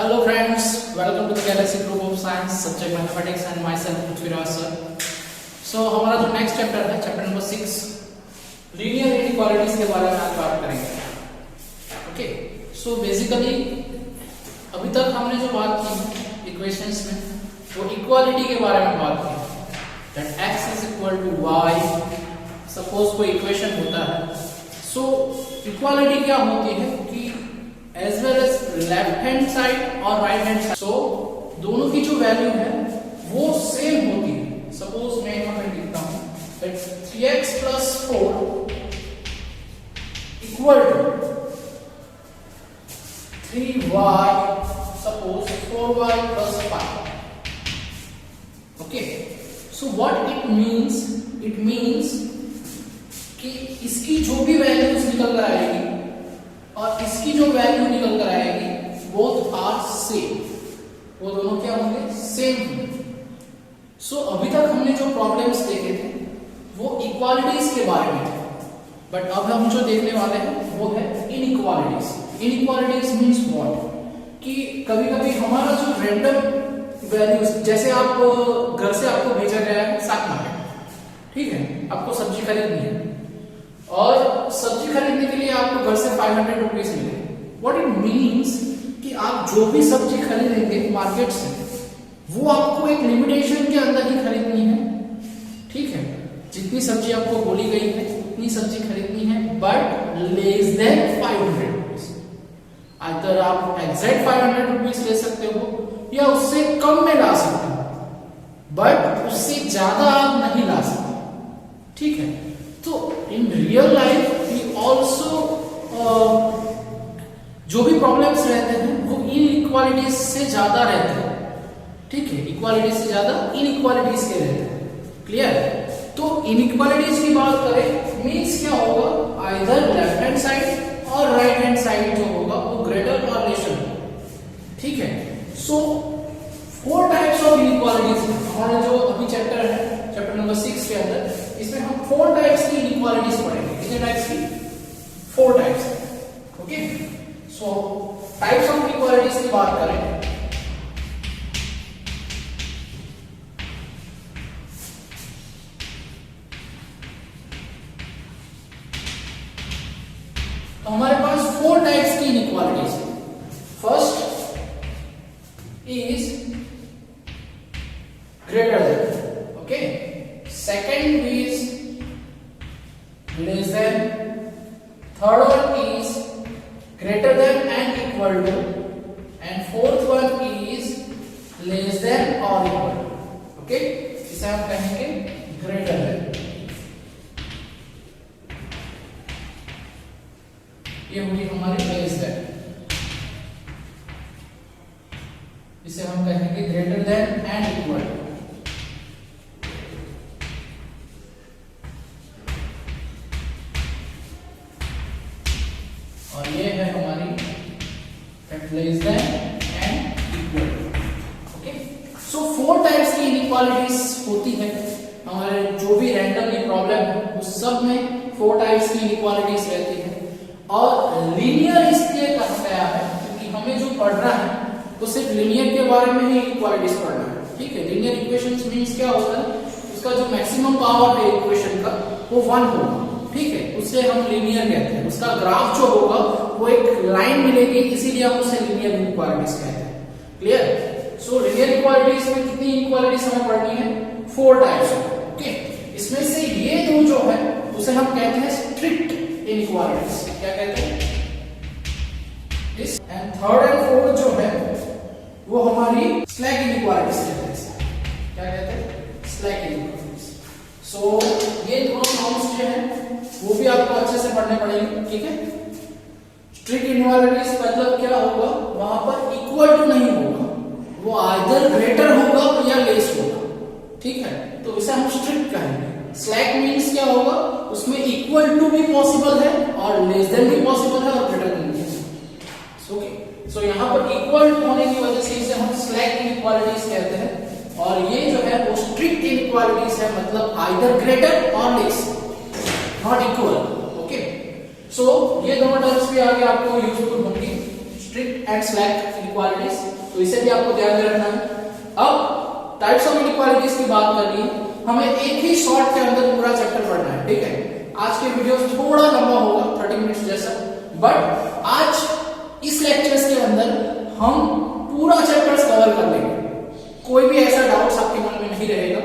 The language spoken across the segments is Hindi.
Hello friends, welcome to the Galaxy Group of Science, subject Mathematics and myself Prithviraj sir. So हमारा जो नेक्स्ट चैप्टर है, चैप्टर नंबर 6, लीनियर इनइक्वालिटीज के बारे में आज बात करेंगे. ओके, सो बेसिकली अभी तक हमने जो बात की इक्वेशंस में वो इक्वालिटी के बारे में बात की. That x is equal to y, suppose कोई इक्वेशन होता है. सो इक्वालिटी क्या होती है कि as well as left hand side और राइट हैंड साइड, सो दोनों की जो वैल्यू है वो सेम होती है. सपोज मैं यहां पे लिखता हूं that 3x + 4 equal to 3y, suppose 4y + 5. Okay, so what it means कि इसकी जो भी वैल्यूज निकल कर आएगी और इसकी जो वैल्यू निकल कर आएगी बोथ आर सेम, वो दोनों क्या होंगे, सेम होंगे. सो अभी तक हमने जो प्रॉब्लम्स देखे थे वो इक्वालिटीज के बारे में थे, बट अब हम जो देखने वाले हैं वो है इनइक्वालिटीज. इनइक्वालिटीज मींस व्हाट, कि कभी कभी हमारा जो रैंडम वैल्यूज, जैसे आप घर से आपको भेजा गया है साग मार्केट, ठीक है, आपको सब्जी खरीदनी है और सब्जी खरीदने के लिए आपको घर से 500 रुपीज मिले. व्हाट इट मींस कि आप जो भी सब्जी खरीदेंगे मार्केट से वो आपको एक लिमिटेशन के अंदर ही खरीदनी है. ठीक है, जितनी सब्जी आपको बोली गई है उतनी सब्जी खरीदनी है, बट लेस देन 500 रुपीज. अगर आप एग्जैक्ट 500 रुपीज ले सकते हो या उससे कम में ला सकते हो, बट उससे ज्यादा आप नहीं ला सकते. ठीक है, तो in real life we also जो भी प्रॉब्लम्स रहते हैं वो इनइक्वालिटीज से ज्यादा रहते हैं. ठीक है, इक्वालिटीज से ज्यादा इनइक्वालिटीज के रहते हैं. क्लियर? तो इनइक्वालिटीज की बात करें मींस क्या होगा, आइदर लेफ्ट हैंड साइड और राइट हैंड साइड जो होगा वो ग्रेटर और लेसर होगा. ठीक है, सो 4 टाइप्स ऑफ इनइक्वालिटीज हमारा जो अभी चैप्टर है, चैप्टर नंबर 6 के अंदर, इसमें हम 4 टाइप्स की इनइक्वालिटीज पढ़ेंगे. कितने टाइप्स की? 4 types. Okay, so types of inequalities की बात करें तो हमारे पास 4 टाइप्स की इनइक्वालिटीज है. First is greater than. Okay, second is less than, third one is greater than and equal to, and fourth one is less than or equal to. Okay, इसे हम कहेंगे greater than. ये होगी हमारी less than, इसे हम कहेंगे greater than and equal to. और ये है हमारी less than and equal. Okay, so 4 types की इनइक्वालिटीज होती है. हमारे जो भी रैंडमली प्रॉब्लम है उस सब में 4 टाइप्स की इनइक्वालिटीज रहती है. और लीनियर इसलिए कहा गया है क्योंकि हमें जो पढ़ना है वो सिर्फ लीनियर के बारे में ही इनइक्वालिटीज पढ़ना है. ठीक है, लीनियर इक्वेशंस मींस क्या होता है, उसका जो मैक्सिमम पावर है इक्वेशन का वो 1 होगा. ठीक है, उसे हम लीनियर कहते हैं. उसका ग्राफ जो होगा वो एक लाइन मिलेगी, इसीलिए हम उसे लीनियर इक्वालिटीज कहते हैं. क्लियर? सो लीनियर इक्वालिटीज में कितनी इक्वालिटीज हमें पढ़नी है? 4 टाइप्स. ओके, इसमें से ये 2 जो है उसे हम कहते हैं स्ट्रिक्ट इनइक्वालिटीज. क्या कहते हैं? This. And third and fourth जो है वो हमारी स्लैक इनइक्वालिटीज कहते हैं. क्या कहते हैं? Slack inequalities. सो ये दोनों टर्म्स जो है वो भी आपको अच्छे से पढ़ने पड़ेंगे. ठीक है, स्ट्रिक्ट इनइक्वालिटीज मतलब क्या होगा, वहां पर इक्वल टू नहीं होगा, वो आइदर ग्रेटर होगा या लेस होगा. ठीक है, तो इसे हम स्ट्रिक्ट कहेंगे. स्लैक मींस क्या होगा, उसमें इक्वल टू भी पॉसिबल है और लेस देन भी पॉसिबल है और ग्रेटर देन भी. ओके, सो यहां पर इक्वल होने की वजह से इसे हम स्लैक इनइक्वालिटीज कहते हैं. और ये जो है वो स्ट्रिक्ट इनइक्वालिटीज है, मतलब आइदर ग्रेटर और लेस, नॉट इक्वल. ओके, सो ये दोनों टर्म्स भी आगे आपको यूजफुल होंगी. स्ट्रिक्ट एंड स्लैक इनइक्वालिटीज, तो इसे भी आपको ध्यान में रखना है। अब टाइप्स ऑफ इनइक्वालिटीज की बात कर ली, हमें एक ही शॉर्ट के अंदर पूरा चैप्टर पढ़ना है, ठीक है। आज के वीडियो थोड़ा लंबा होगा 30 मिनट्स जैसा, बट आज इस लेक्चर्स के अंदर हम पूरा चैप्टर्स कवर कर लेंगे। कोई भी ऐसा डाउट्स आपके मन में नहीं रहेगा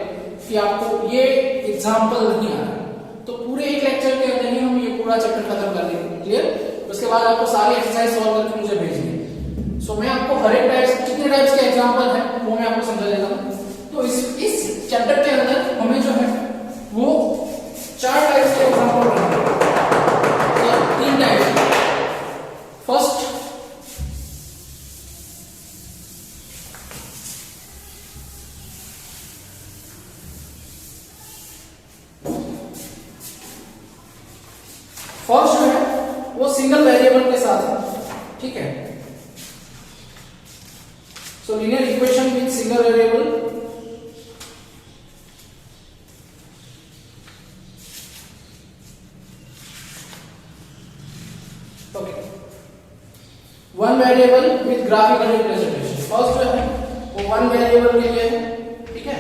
कि आपको ये एग्जांपल नहीं आ रहा, तो पूरे एक लेक्चर के अंदर ही हम ये पूरा चैप्टर खत्म कर लेंगे, क्लियर। उसके बाद आपको सारी एक्सरसाइज सॉल्व करके मुझे भेजिए। सो मैं आपको हर एक टाइप्स, जितने टाइप्स के एग्जांपल है वो मैं आपको समझा देता हूँ। तो इस चैप्टर के अंदर हमें जो है वो 4 टाइप्स के एग्जांपल पढ़ना है, 3 टाइप्स। फर्स्ट, जो है वो सिंगल वेरिएबल के साथ है, ठीक है। सो linear equation with single variable, okay. One variable with graphical representation, first जो है वो वन वेरिएबल के लिए है, ठीक है,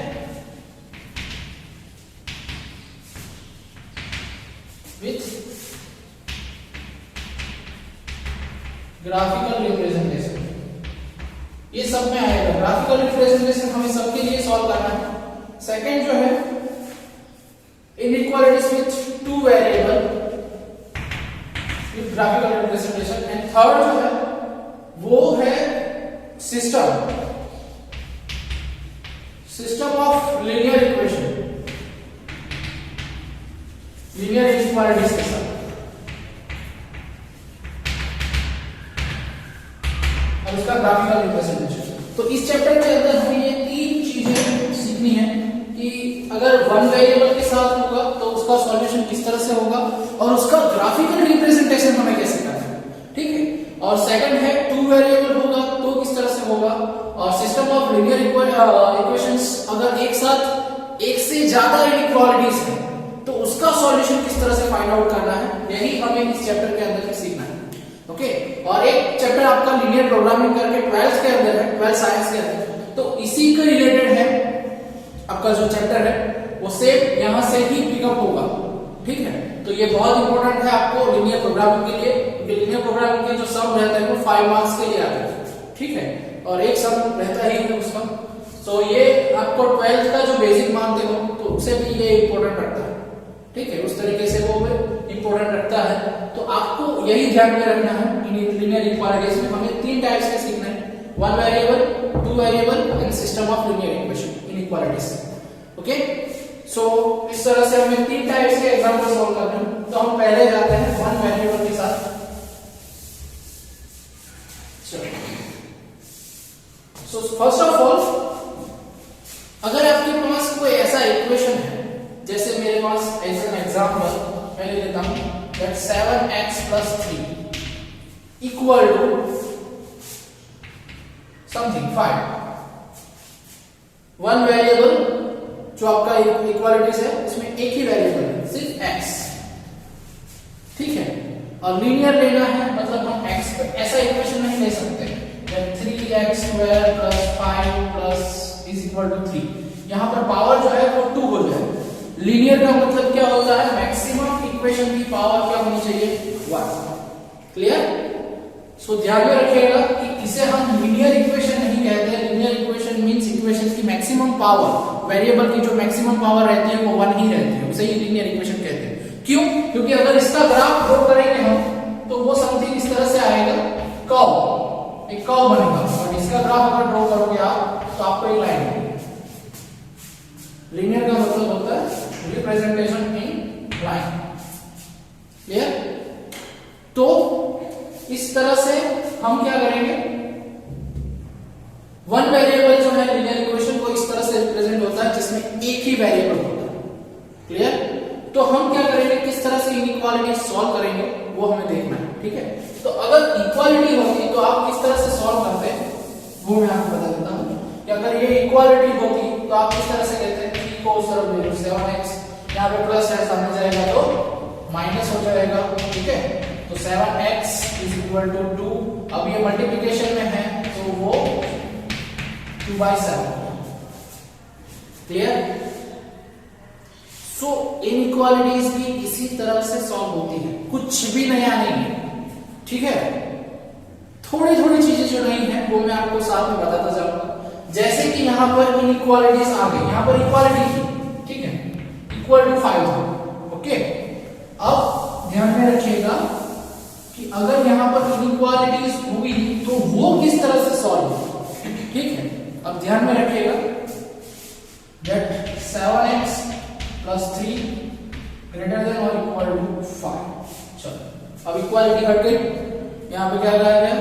विथ ग्राफिकल रिप्रेजेंटेशन। ये सब में आएगा ग्राफिकल रिप्रेजेंटेशन, हमें सबके लिए सॉल्व करना है। सेकंड जो है inequalities with 2 variable with graphical representation, and third जो है वो है system of linear equation, linear inequalities के साथ। और उसका ग्राफिकल रिप्रेजेंटेशन। तो इस चैप्टर के अंदर हमें ये 3 चीजें सीखनी है कि अगर वन वेरिएबल के साथ होगा तो उसका सॉल्यूशन किस तरह से होगा, और उसका ग्राफिकल रिप्रेजेंटेशन हमें कैसे करना है, ठीक है। और सेकंड है 2 वेरिएबल होगा तो किस तरह से होगा, और सिस्टम ऑफ लीनियर इक्वेशंस अगर एक साथ एक से ज्यादा इनइक्वालिटीज है तो उसका सॉल्यूशन किस तरह से फाइंड आउट करना है, यही हमें इस चैप्टर के अंदर सीखना है, ओके। और एक चैप्टर आपका लीनियर प्रोग्रामिंग करके 12th के अंदर है, 12th साइंस के अंदर, तो इसी के रिलेटेड है आपका जो चैप्टर है वो सेम यहां से ही पिकअप होगा, ठीक है। तो ये बहुत इंपॉर्टेंट है आपको लीनियर प्रोग्रामिंग के लिए, क्योंकि लीनियर प्रोग्रामिंग के जो सम रहता है वो 5 मार्क्स के लिए आता है, ठीक है, और एक सम रहता ही है उसका। तो ये आपको 12th का जो बेसिक मानते हो तो उससे भी ये इंपॉर्टेंट रखता है, ठीक है, उस तरीके से वो इंपॉर्टेंट रखता है। तो आपको यही ध्यान में रखना है, लीनियर इक्वालिटीज में हमें 3 टाइप्स के सीखना है, 1 variable, 2 variable and system of linear equation inequalities, okay. So इस तरह से हमें 3 टाइप्स के एग्जांपल सॉल्व करने हैं। तो हम पहले जाते हैं 1 वेरिएबल के साथ। सो फर्स्ट ऑफ ऑल, अगर आपके पास कोई ऐसा इक्वेशन है, जैसे मेरे पास एज एन एग्जांपल मैं ले लेता हूं that 7x plus 3 equal to something 5। One variable जो आपका इक्वालिटीज है उसमें एक ही वेरिएबल है, सिर्फ x, ठीक है। और लीनियर लेना है, मतलब हम x पे ऐसा इक्वेशन नहीं ले सकते 3x square plus 5 plus is equal to 3, यहां पर पावर जो है वो 2 हो जाए। लीनियर का मतलब क्या होता है, मैक्सिमम इक्वेशन की पावर क्या होनी चाहिए, 1, क्लियर। सो ध्यान में रखिएगा कि इसे हम लीनियर इक्वेशन नहीं कहते हैं। लीनियर इक्वेशन मींस इक्वेशन की मैक्सिमम पावर, वेरिएबल की जो मैक्सिमम पावर रहती है वो 1 ही रहती है, उसे ही लीनियर इक्वेशन कहते हैं। क्यों? क्योंकि अगर इसका ग्राफ ड्रॉ करेंगे हम तो वो समथिंग इस तरह से आएगा, कर्व, एक कर्व बनेगा, और इसका ग्राफ अगर ड्रॉ करोगे आप तो आपको एक लाइन मिलेगी। लीनियर का मतलब होता है रिप्रेजेंटेशन इन लाइन, क्लियर। तो इस तरह से हम क्या करेंगे, 1 वेरिएबल जो है लीनियर इक्वेशन को इस तरह से रिप्रेजेंट होता है जिसमें एक ही वेरिएबल होता है, क्लियर। तो हम क्या करेंगे, किस तरह से इनइक्वालिटी सॉल्व करेंगे वो हमें देखना है, ठीक है। तो अगर इक्वालिटी होती तो आप किस तरह से सॉल्व करते हैं वो मैं आपको बता देता हूं। कि अगर ये इक्वालिटी होती तो आप किस तरह से कहते हैं, 3 को उस तरफ ले लो, 7x यहाँ पे प्लस है, सामने जाएगा तो माइनस हो जाएगा, ठीक है। तो 7x इज इक्वल टू 2 अब ये मल्टीप्लिकेशन में है तो वो 2/7। क्लियर? सो इनइक्वालिटीज भी इसी तरह से सॉल्व होती है, कुछ भी नया नहीं है, ठीक है। थोड़ी थोड़ी चीजें जो नहीं है वो मैं आपको साथ में बताता जाऊंगा। जैसे कि यहां पर इनइक्वालिटीज आ गई, यहां पर इक्वालिटी थी, ठीक है, इक्वल टू 5 था, ओके। अब ध्यान में रखिएगा कि अगर यहां पर इनइक्वालिटीज हुई तो वो किस तरह से सॉल्व होगी, ठीक है। अब ध्यान में रखिएगा that 7x plus 3 greater than or equal to 5। चलो अब इक्वालिटी हट गई, यहाँ पे क्या लाया गया,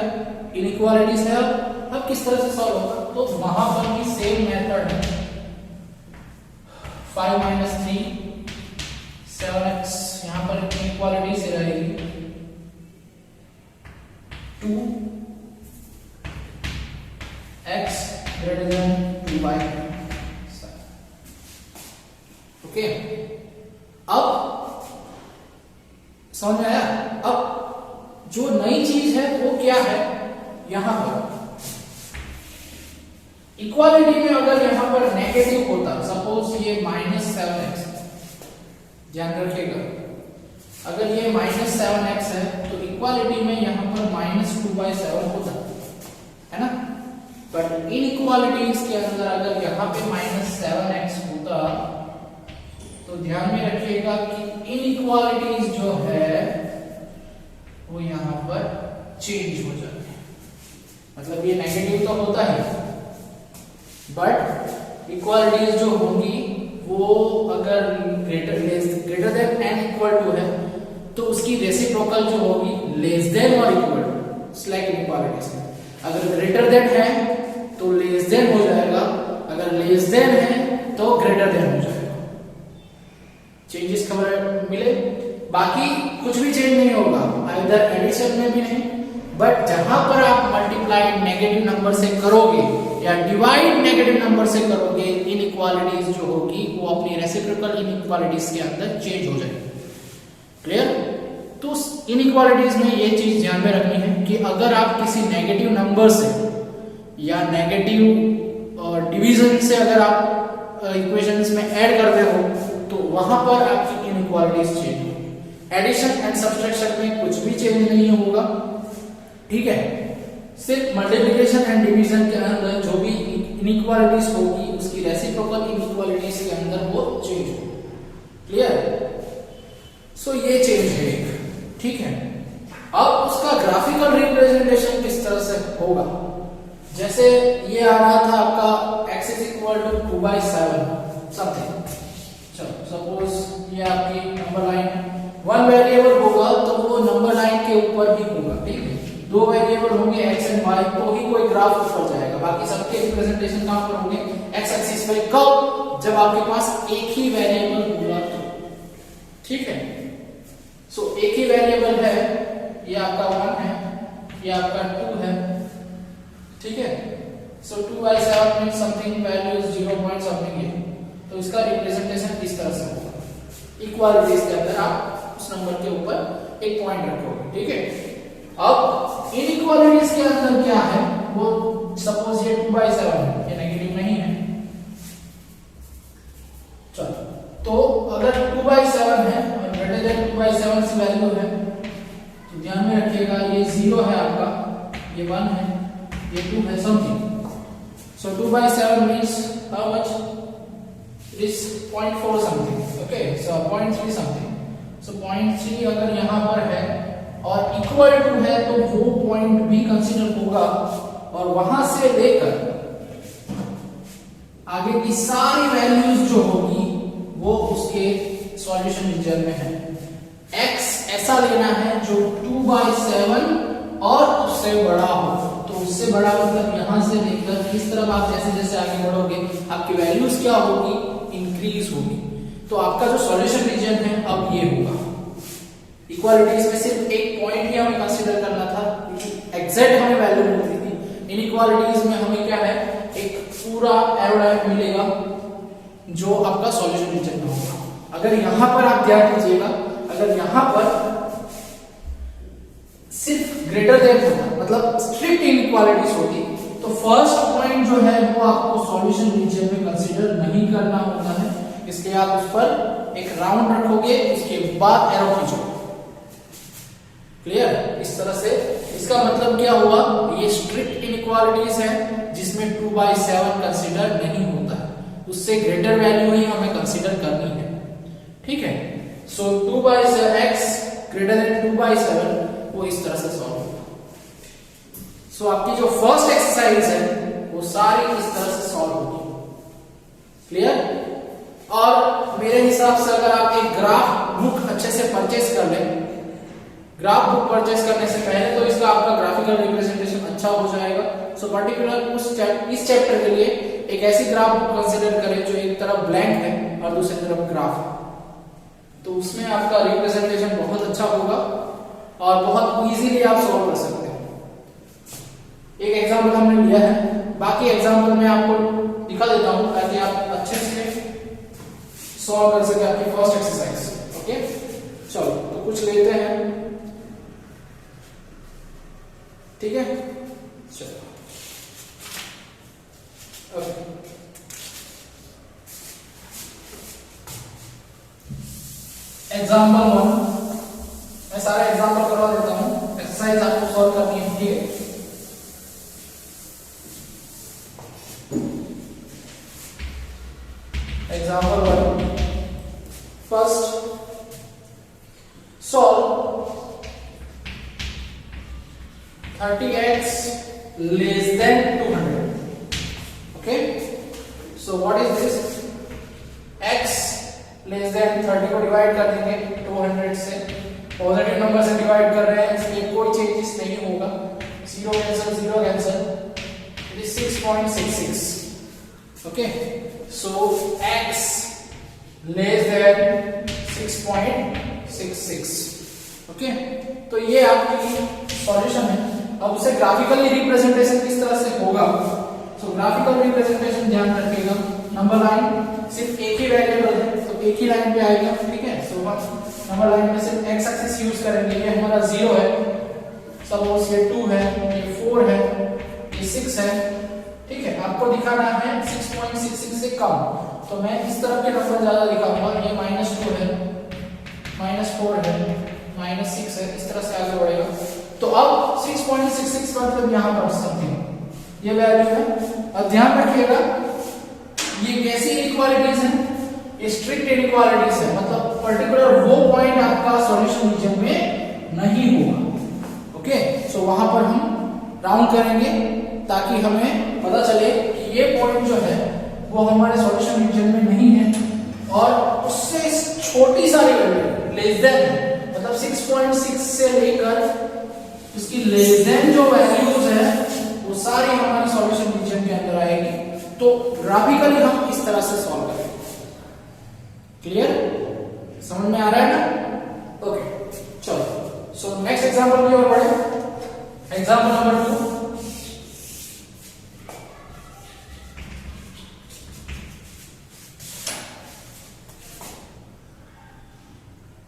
इनइक्वालिटीज है। अब किस तरह से सॉल्व होगा, तो वहां पर भी सेम मेथड है, 5 - 3 7x, यहां पर इनइक्वालिटी से रहेगी 2x greater than 2/7। ओके, अब समझ में आया। अब जो नई चीज है वो क्या है, यहां पर इक्वालिटी में अगर यहां पर नेगेटिव होता, सपोज ये -7x, ध्यान रखिएगा, अगर ये -7x है तो इक्वालिटी में यहां पर -2/7 होता है ना। बट इनइक्वालिटीज के अंदर अगर यहां पे -7x होता तो ध्यान में रखिएगा कि इनइक्वालिटीज जो है वो यहां पर चेंज हो जाते हैं, मतलब ये नेगेटिव तो होता है, बट इक्वालिटीज जो होंगी वो अगर greater than and equal to है तो उसकी रेसिप्रोकल जो होगी लेस देन और इक्वल टू, स्लैक इनइक्वालिटीज है। अगर ग्रेटर देन है तो लेस देन हो जाएगा, अगर लेस देन है तो ग्रेटर देन हो जाएगा। चेंजेस खबर मिले, बाकी कुछ भी चेंज नहीं होगा, आइदर एडिशन में भी नहीं, बट जहां पर आप मल्टीप्लाई नेगेटिव नंबर से करोगे या डिवाइड नेगेटिव नंबर से करोगे, इनइक्वालिटीज जो होगी वो अपनी रेसिप्रोकल इनइक्वालिटीज के अंदर चेंज हो जाएगी। क्लियर? तो इनइक्वालिटीज में ये चीज ध्यान में रखनी है कि अगर आप किसी नेगेटिव नंबर से या नेगेटिव डिवीजन से अगर आप इक्वेशंस में ऐड करते हो तो वहां पर आपकी इनइक्वालिटीज चेंज होगी। एडिशन एंड सब्सट्रैक्शन में कुछ भी चेंज नहीं होगा, ठीक है। सिर्फ मल्टीप्लिकेशन एंड डिवीजन के अंदर जो भी इनइक्वालिटीज होगी उसकी रेसिप्रोकल इनइक्वालिटीज के अंदर वो चेंज होगी। क्लियर? सो ये चेंज है एक, ठीक है। अब उसका ग्राफिकल रिप्रेजेंटेशन किस तरह से होगा, जैसे ये आ रहा था आपका x = 2/7 समथिंग। चलो सपोज ये आपकी नंबर लाइन, वन वेरिएबल होगा तो वो नंबर लाइन के ऊपर भी होगा, ठीक है। दो वेरिएबल होंगे x एंड y तो ही कोई ग्राफ ऊपर जाएगा, बाकी सबके रिप्रेजेंटेशन कहां पर होंगे, x एक्सिस पे। कब? जब आपके पास एक ही वेरिएबल होगा तो, ठीक है। सो एक ही वेरिएबल है, ये आपका 1 है, ये आपका 2 है, ठीक है। सो 2/7 means something value is 0 point something है, तो इसका रिप्रेजेंटेशन इस तरह से होगा। इक्वालिटीज के अंदर आप उस नंबर के ऊपर एक पॉइंट रखोगे, ठीक है। अब इनइक्वालिटीज के अंदर क्या है, वो सपोज ये 2/7 है, ये नेगेटिव नहीं है। चलो, तो अगर 2/7 है और ग्रेटर देन 2/7 की वैल्यू है तो ध्यान में रखिएगा ये 0 है आपका, ये 1 है, ये 2 है something. So 2/7 means how much, it is 0.4 something, okay. So 0.3 something. So 0.3 अगर यहां पर है और इक्वल टू है तो वो पॉइंट भी कंसीडर होगा, और वहां से लेकर आगे की सारी वैल्यूज जो होगी वो उसके सॉल्यूशन रीजन में है। x ऐसा लेना है जो 2/7 और उससे बड़ा हो, तो उससे बड़ा मतलब यहां से लेकर इस तरफ आप जैसे जैसे आगे बढ़ोगे आपकी वैल्यूज क्या होगी, इंक्रीज होगी। तो आपका जो सॉल्यूशन रीजन है अब ये होगा। इक्वालिटीज में सिर्फ एक पॉइंट ही हमें कंसीडर करना था क्योंकि एग्जैक्ट हमें वैल्यू मिलती थी। इनइक्वालिटीज में हमें क्या है, एक पूरा एरो टाइप मिलेगा जो आपका सॉल्यूशन रीजन में होगा। अगर यहां पर आप ध्यान दीजिएगा, अगर यहां पर सिर्फ ग्रेटर देन होता, मतलब स्ट्रिक्ट इनइक्वालिटीज होती तो फर्स्ट पॉइंट जो है वो आपको सॉल्यूशन रीजन में कंसीडर नहीं करना होता है, इसलिए आप उस पर एक राउंड रखोगे, उसके बाद एरो खींचोगे। क्लियर? इस तरह से इसका मतलब क्या हुआ, ये स्ट्रिक्ट इनइक्वालिटीज है जिसमें 2/7 कंसीडर नहीं होता है, उससे ग्रेटर वैल्यू ही हमें कंसीडर करनी है। ठीक है, सो 2/x ग्रेटर देन 2/7 वो इस तरह से सॉल्व होगा। सो आपकी जो फर्स्ट एक्सरसाइज है वो सारी इस तरह से सॉल्व होगी। क्लियर? और मेरे हिसाब से अगर आप एक ग्राफ बुक अच्छे से परचेस कर लें, ग्राफ बुक परचेस करने से पहले तो इसका आपका ग्राफिकल रिप्रेजेंटेशन अच्छा हो जाएगा। सो पर्टिकुलर इस चैप्टर के लिए एक ऐसी ग्राफ बुक कंसीडर करें जो एक तरफ ब्लैंक है और दूसरी तरफ ग्राफ है, तो उसमें आपका रिप्रेजेंटेशन बहुत अच्छा होगा और बहुत इजीली आप सॉल्व कर सकते हैं। एक एग्जांपल हमने लिया है, बाकी एग्जांपल मैं आपको दिखा देता हूं ताकि आप अच्छे से सॉल्व कर सके आपकी फर्स्ट एक्सरसाइज। ओके, चलो तो कुछ लेते हैं। ठीक है, चलो ओके। एग्जाम्पल 1, मैं सारे एग्जाम्पल करवा देता हूं, एक्सरसाइज आपको सॉल्व करनी है। ठीक है, example 1, first solve 30x less than 200. Okay, so what is this? x less than 30 को डिवाइड कर देंगे 200 से, पॉजिटिव नंबर से डिवाइड कर रहे हैं इसलिए कोई चेंजेस नहीं होगा, 0 cancel 0 cancel, it is 6.66. Okay, so x less than 6.66. Okay, तो ये आपकी सॉल्यूशन है। अब उसे ग्राफिकली रिप्रेजेंटेशन किस तरह से होगा, तो ग्राफिकल रिप्रेजेंटेशन ध्यान रखिएगा, नंबर लाइन सिर्फ एक ही वेरिएबल है तो एक ही लाइन पे आएगा। ठीक है, सो नंबर लाइन में सिर्फ x एक्सिस यूज करेंगे, ये हमारा 0 है, सपोज ये 2 है, ये 4 है, ये 6 है। ठीक है, आपको दिखाना है 6.66 से कम, तो मैं इस तरफ के नंबर ज्यादा दिखाऊंगा, ये -2 है, -4 है, -6 है, इस तरह से आगे बढ़ेगा। तो अब 6.66 मतलब यहां पर समथिंग ये वैल्यू है। अब ध्यान रखिएगा ये कैसी इनइक्वालिटीज है, ये स्ट्रिक्ट इनइक्वालिटीज है, मतलब पर्टिकुलर वो पॉइंट आपका सॉल्यूशन रीजन में नहीं होगा। ओके, सो वहां पर हम राउंड करेंगे ताकि हमें पता चले कि ये पॉइंट जो है वो हमारे सॉल्यूशन रीजन में नहीं है और उससे छोटी सारी वैल्यू लेस देन मतलब 6.6 से लेकर इसकी लेस देन जो वैल्यूज है वो सारी हमारी सॉल्यूशन रीजन के अंदर आएगी। तो ग्राफिकली हम इस तरह से सॉल्व करेंगे। क्लियर? समझ में आ रहा है ना? ओके, चलो सो नेक्स्ट एग्जांपल की ओर बढ़े। Example number 2,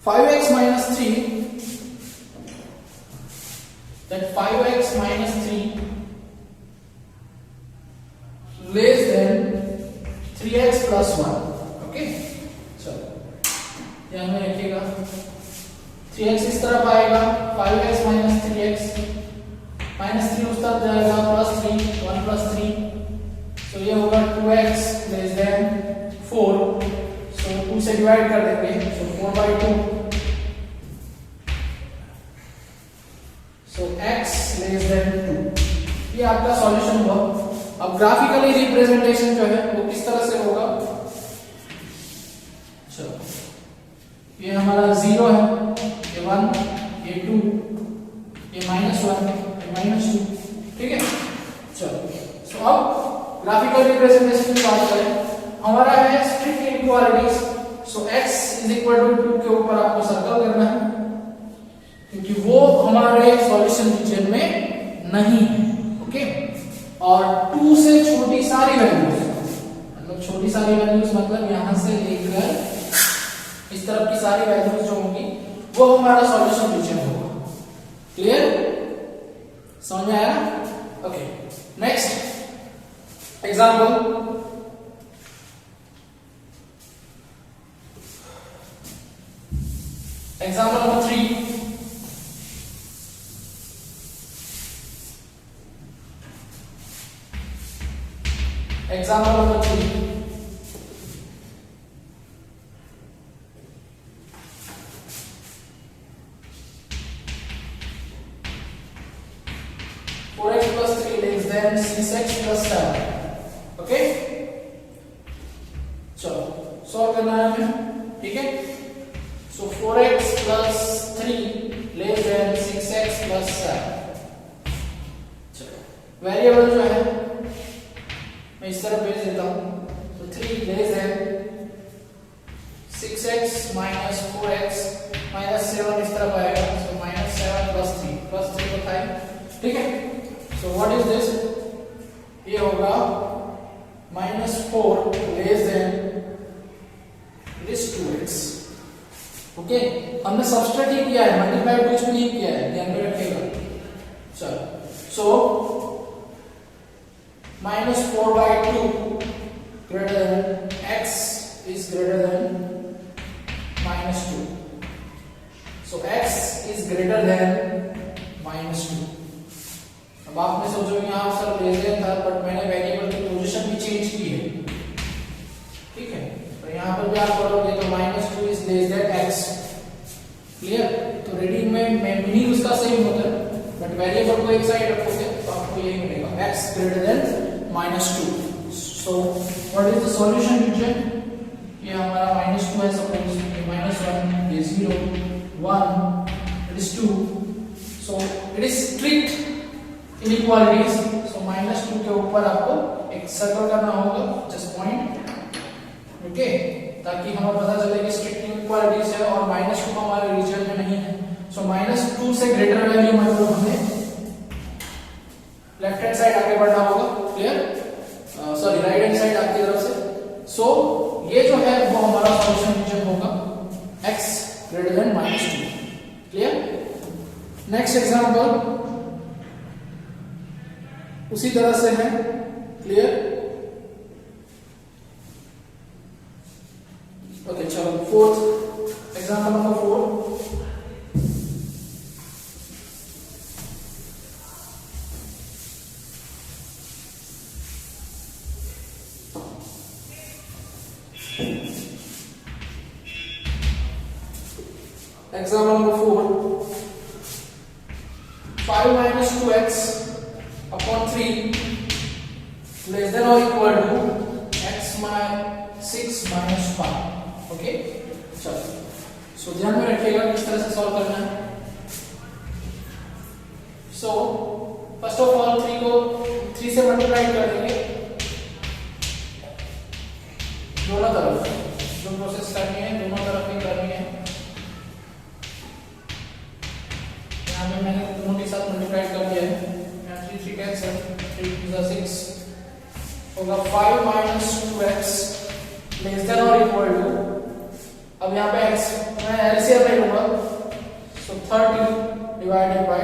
(5x minus 3) that 5x minus 3 less than 3x plus 1. Okay, चलो ध्यान में रखिएगा, 3x इस तरफ आएगा, 5x minus 3x -3 उस तरफ जाएगा, +3 1 + 3, तो ये होगा 2x less than 4, सो 2 से डिवाइड कर देंगे, सो 4/2, सो x less than 2, ये आपका सॉल्यूशन हुआ। अब ग्राफिकली रिप्रेजेंटेशन जो है वो किस तरह से होगा, चलो ये हमारा 0 है, ये 1, ये 2, ये -1, ये -2। ठीक है, चलो सो अब ग्राफिकल रिप्रेजेंटेशन की बात करें, हमारा है स्ट्रिक्ट इनइक्वालिटीज, सो x = 2 के ऊपर आपको सर्कल करना है क्योंकि वो हमारे सॉल्यूशन रीजन में नहीं है। ओके, और 2 से छोटी सारी वैल्यूज, मतलब छोटी सारी वैल्यूज मतलब यहां से लेकर इस तरफ की सारी वैल्यूज जो होंगी वो हमारा सॉल्यूशन रीजन होगा। क्लियर? समझ में आया ना? Okay, next example, example number 3. Example number 3. Four x plus 3 less than 6x plus 7. Okay, चलो सॉल्व करना है हमें, ठीक है। So 4x plus 3 less than 6x plus 7. चलो वेरिएबल जो है मैं इस तरह भेज देता हूं, तो 3 less than 6x minus 4x minus 7 इस तरफ आएगा, so minus 7 plus 3 तो था, ठीक है। So what is this? ये होगा minus 4 less than this 2x. Okay, हमने सबस्ट्रैक्ट ही किया है, मल्टीप्लाई कुछ भी नहीं किया है, ध्यान में रखिएगा। चलो, सो minus 4 by 2 greater than x is greater than minus 2. So x is greater than minus 2. अब आपने सोचोगे यहाँ सर लेस देन था, बट मैंने वेरिएबल की पोजीशन भी चेंज की है, ठीक है। तो यहाँ पर भी आप करोगे तो -2 is less than x, clear. तो रीडिंग में मीनिंग उसका सेम होता है, बट वेरिएबल को एक साइड रखोगे तो आपको यही मिलेगा, x greater than -2. So what is the solution region? ये हमारा -2 है, सपोज ये -1, ये 0, 1, it is 2. So it is strict inequalities. So -2 के ऊपर आपको एक सर्कल करना होगा, जस्ट पॉइंट, ओके, ताकि हमें पता चले कि स्ट्रिक्ट इनइक्वालिटीज है और -2 हमारे रीजन में नहीं है। सो -2 से ग्रेटर वैल्यू मतलब हमें लेफ्ट हैंड साइड आगे बढ़ना होगा, clear, sorry right hand side आपकी तरफ से। सो ये जो है वो हमारा सॉल्यूशन रीजन होगा, x greater than -2, clear. Next example उसी तरह से है, क्लियर। ओके, चलो fourth example number 4. Example number 4. 5 minus 2x upon 3 less than or equal to x minus 6 minus 5. Okay, चलो, सो ध्यान में रखिएगा किस तरह से सॉल्व करना है। सो फर्स्ट ऑफ ऑल 3 को 3 से मल्टीप्लाई कर देंगे दोनों तरफ, जो प्रोसेस करनी है दोनों तरफ ही करनी है। यहाँ पे मैंने दोनों के साथ मल्टीप्लाई कर दिया है, 3 कैंसिल, 3 6 होगा 5 minus 2x लेस देन और इक्वल टू, अब यहाँ पे x मैं एलसीएम ले लूंगा, सो 30 डिवाइडेड बाय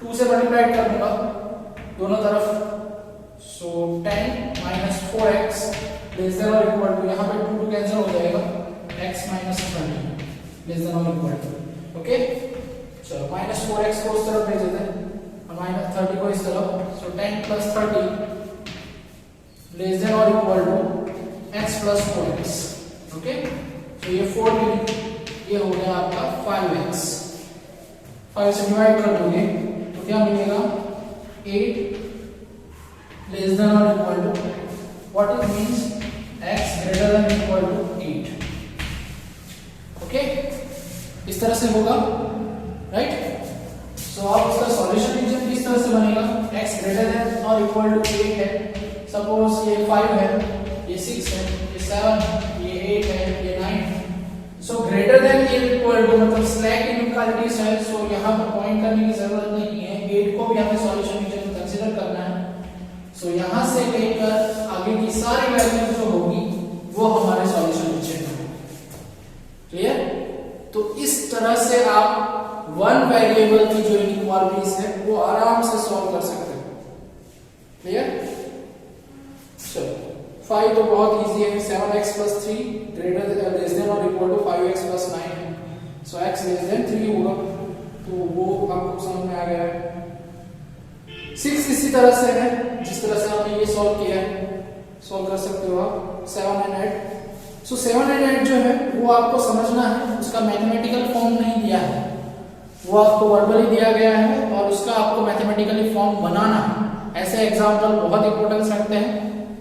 2 से मल्टीप्लाई कर दूंगा दोनों तरफ, so 10 minus 4x less than और इक्वल टू, यहाँ पे 2 कैंसिल हो जाएगा, x minus 20 लेस देन और इक्वल टू, ओके। चलो -4x को उस तरफ भेज देते हैं और -30 को इस तरफ, सो 10 plus 30 लेस देन और equal to x plus 4x, okay. तो ये 4 ये हो गया आपका 5x, 5 से डिवाइड कर दोगे तो क्या मिलेगा 8 लेस देन और equal to, what it means x greater than equal to 8, okay. इस तरह से होगा, राइट। सो आप इसका सॉल्यूशन रीजन किस तरह से बनेगा, x ग्रेटर देन और इक्वल टू 8 है, सपोज ये 5 है, ये 6 है, ये 7 है, ये 8 है, ये 9 है। So greater than equal to मतलब स्लैक इनइक्वालिटीज है, सो यहाँ पर पॉइंट करने की जरूरत नहीं है, 8 को भी हमें सॉल्यूशन रीजन में कंसीडर करना है। सो यहाँ से लेकर आगे की सारी वैल्यूज जो होगी वो हमारे सॉल्यूशन रीजन में, क्लियर। तो इस तरह से आप वन वेरिएबल की जो इनइक्वालिटीज है वो आराम से सॉल्व कर सकते हैं। क्लियर? चलो 5 तो बहुत इजी है, 7x + 3 ग्रेटर लेस देन और इक्वल टू 5x + 9 है, सो x लेस देन 3 होगा, तो वो आपको समझ में आ गया है। 6 इसी तरह से है जिस तरह से हमने ये सॉल्व किया है, सॉल्व कर सकते हो आप। 7 and 8, सो 7 and 8 जो है वो आपको समझना है, उसका मैथमेटिकल फॉर्म नहीं दिया है, वो आपको वर्बली दिया गया है और उसका आपको मैथमेटिकली फॉर्म बनाना है। ऐसे एग्जाम्पल बहुत इंपॉर्टेंस रखते हैं,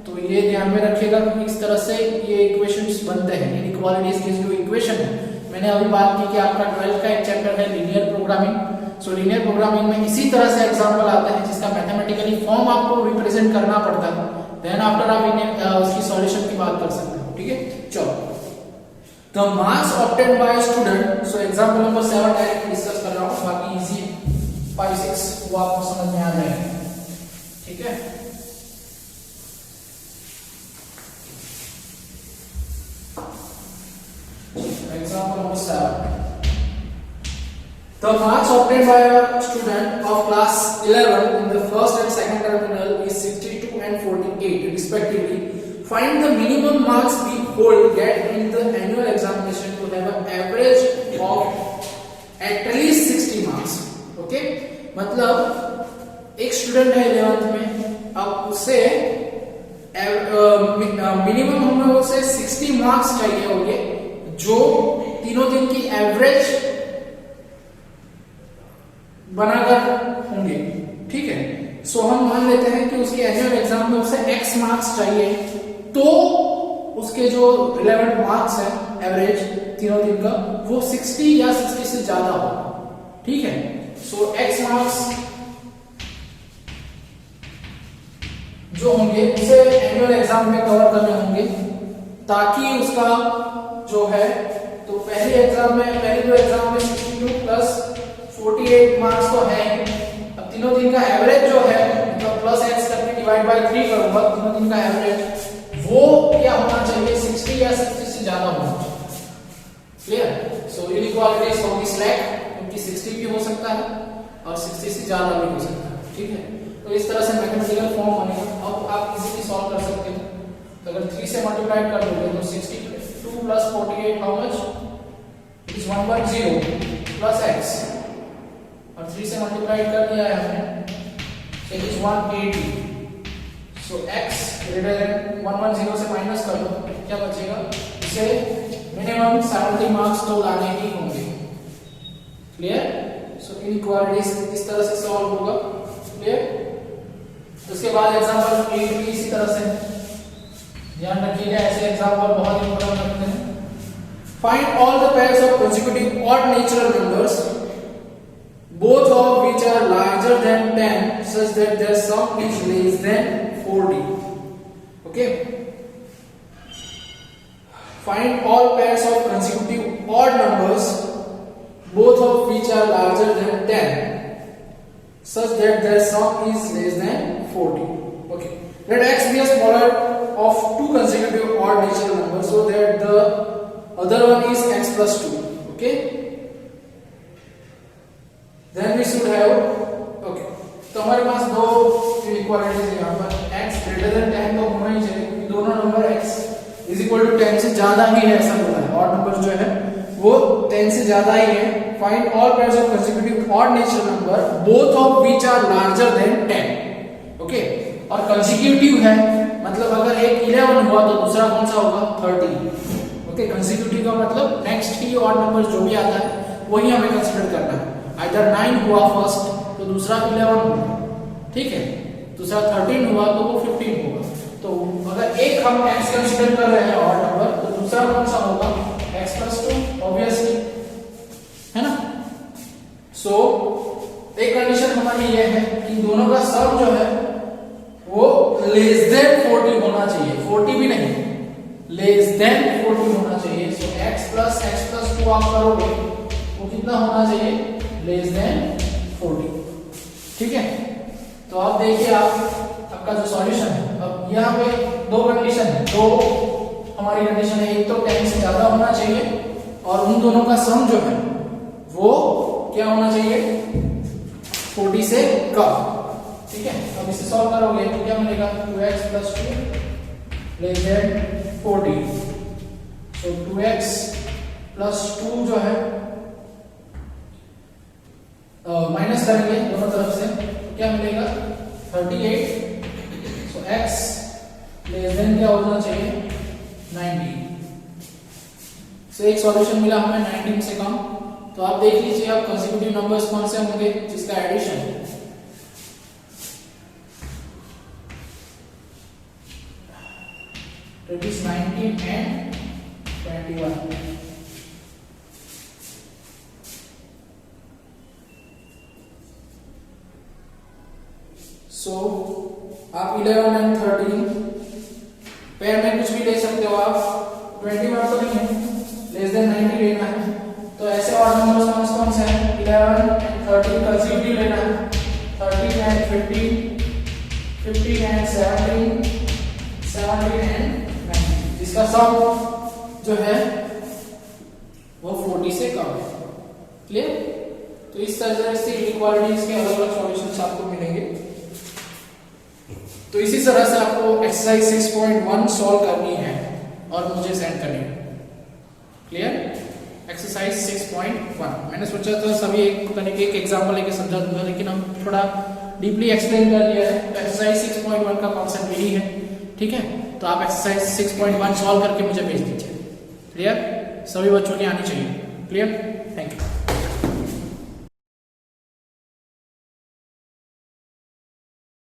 तो ये ध्यान में रखिएगा कि इस तरह से ये इक्वेशंस बनते हैं। इनइक्वालिटीज की जो इक्वेशन है, मैंने अभी बात की कि आपका 12th का एक चैप्टर है लीनियर प्रोग्रामिंग, सो लीनियर प्रोग्रामिंग में इसी तरह से एग्जांपल आते हैं जिसका मैथमेटिकली फॉर्म आपको रिप्रेजेंट करना पड़ता है, देन आफ्टर आप उसकी सॉल्यूशन की बात कर सकते हो। ठीक है, चलो the marks obtained by student, so example number 7 direct discuss कर रहा हूं, बाकी इजी है, 5 6 वो आपको समझ में आ जाएगा। ठीक है, example number 7. The marks obtained by a student of class 11 in the first and second terminal is 62 and 48 respectively. Find the minimum marks we hold get in the annual examination to have an average of at least 60 marks. Okay? मतलब एक स्टूडेंट है 11th में, अब उसे मिनिमम हमें उसे 60 मार्क्स चाहिए होंगे जो तीनों दिन की एवरेज बनाकर होंगे। ठीक है, सो हम मान लेते हैं कि उसके एनुअल एग्जाम में उसे x मार्क्स चाहिए, तो उसके जो रिलेवेंट मार्क्स है एवरेज तीनों दिन का वो 60 या 60 से ज्यादा होगा। ठीक है, सो x मार्क्स जो होंगे उसे एनुअल एग्जाम में कवर करने होंगे, ताकि उसका जो है, तो पहले एग्जाम में 62 प्लस 48 मार्क्स तो है। अब तीनों दिन का एवरेज जो है, मतलब प्लस x करके डिवाइड बाय 3 करूंगा, तीनों दिन का एवरेज वो क्या होना चाहिए, 60 या 60 से ज्यादा होना चाहिए। क्लियर? सो इनइक्वालिटीज होगी स्लैक, क्योंकि 60 भी हो सकता है और 60 से ज्यादा भी हो सकता है। ठीक है, तो इस तरह से मैथमेटिकल फॉर्म बनेगा। अब आप इजीली सॉल्व कर सकते हो, तो अगर 3 से मल्टीप्लाई कर दोगे तो 62 plus 48 how much, it is 110 plus x, और 3 से मल्टीप्लाई कर दिया है हमने, so it is 180, so x greater then 110 से माइनस कर दो, क्या बचेगा, इसे मिनिमम 70 मार्क्स तो लाने ही होंगे। क्लियर? सो इनइक्वालिटीज इस तरह से सॉल्व होगा। क्लियर? उसके बाद एग्जांपल 8 भी इसी तरह से, ध्यान रखिएगा ऐसे एग्जांपल बहुत इंपॉर्टेंट लगते हैं। Find all the pairs of consecutive odd natural numbers both of which are larger than 10 such that their sum is less than 40. Okay, find all pairs of consecutive odd numbers both of which are larger than 10 such that their sum is less than 40. Okay, let x be a smaller of two consecutive odd natural numbers so that the other one is x plus 2. Okay, then we should have, okay, तो हमारे पास दो इनइक्वालिटीज है यहाँ पर, x ग्रेटर देन 10 तो होना ही चाहिए, दोनों number x is equal to 10 से ज्यादा ही है, ऐसा बोला है। ऑड नंबर जो है वो 10 से ज्यादा ही है। Find all pairs of consecutive odd natural number both of which are larger than 10। Okay, और कंसेक्यूटिव है मतलब अगर एक 11 हुआ तो दूसरा कौन सा होगा, 30। ओके, कंसेक्यूटिव का मतलब नेक्स्ट ही ऑड नंबर जो भी आता है वही हमें कंसीडर करना है। अगर 9 हुआ फर्स्ट तो दूसरा 11 होगा, ठीक है, दूसरा 13 हुआ तो वो 15 होगा। तो अगर एक हम x कंसीडर कर रहे हैं ऑड नंबर, तो दूसरा कौन सा होगा, x plus 2 ऑब्वियसली, है ना। सो एक कंडीशन हमारी ये है कि दोनों का सम जो है वो लेस देन 40 होना चाहिए, 40 भी नहीं, लेस देन 40 होना चाहिए। सो x plus 2 आप करोगे वो कितना होना चाहिए, लेस देन 40। ठीक है, तो आप देखिए आपका जो सॉल्यूशन है, अब यहाँ पे दो कंडीशन है, दो हमारी कंडीशन है, एक तो 10 से ज्यादा होना चाहिए और उन दोनों का सम जो है वो क्या होना चाहिए, 40 से कम। ठीक है, अब इसे सॉल्व करोगे तो क्या मिलेगा, 2x + 2 लेस देन 40। सो 2x + 2 जो है माइनस करेंगे दोनों तरफ से, तो क्या मिलेगा 38। सो x लेस देन क्या होना चाहिए 19। सो एक सॉल्यूशन मिला हमें 19 से कम। तो आप देख लीजिए आप कंसेक्यूटिव नंबर्स कौन से होंगे जिसका एडिशन इट इज 19 एंड 21। सो आप 11 एंड 13 पेयर में कुछ भी ले सकते हो आप, 21 तो नहीं है, लेस देन 90 लेना है। तो ऐसे और नंबर्स कौन से हैं, 11 एंड 13 कंसेक्यूटिव लेना है, 13 एंड 15, 15 एंड 17, 17 एंड 19, जिसका सम जो है वो 40 से कम है। क्लियर? तो इस तरह से इनइक्वालिटीज के अलग अलग सॉल्यूशंस आपको मिलेंगे। तो इसी तरह से आपको एक्सरसाइज 6.1 सॉल्व करनी है और मुझे सेंड करनी है। क्लियर? एक्सरसाइज 6.1 मैंने सोचा था सभी एक एग्जांपल लेके समझा दूंगा, लेकिन हम थोड़ा डीपली एक्सप्लेन कर दिया है। तो एक्सरसाइज 6.1 का कॉन्सेप्ट यही है। ठीक है, तो आप एक्सरसाइज 6.1 सॉल्व करके मुझे भेज दीजिए। क्लियर? सभी बच्चों की आनी चाहिए। क्लियर?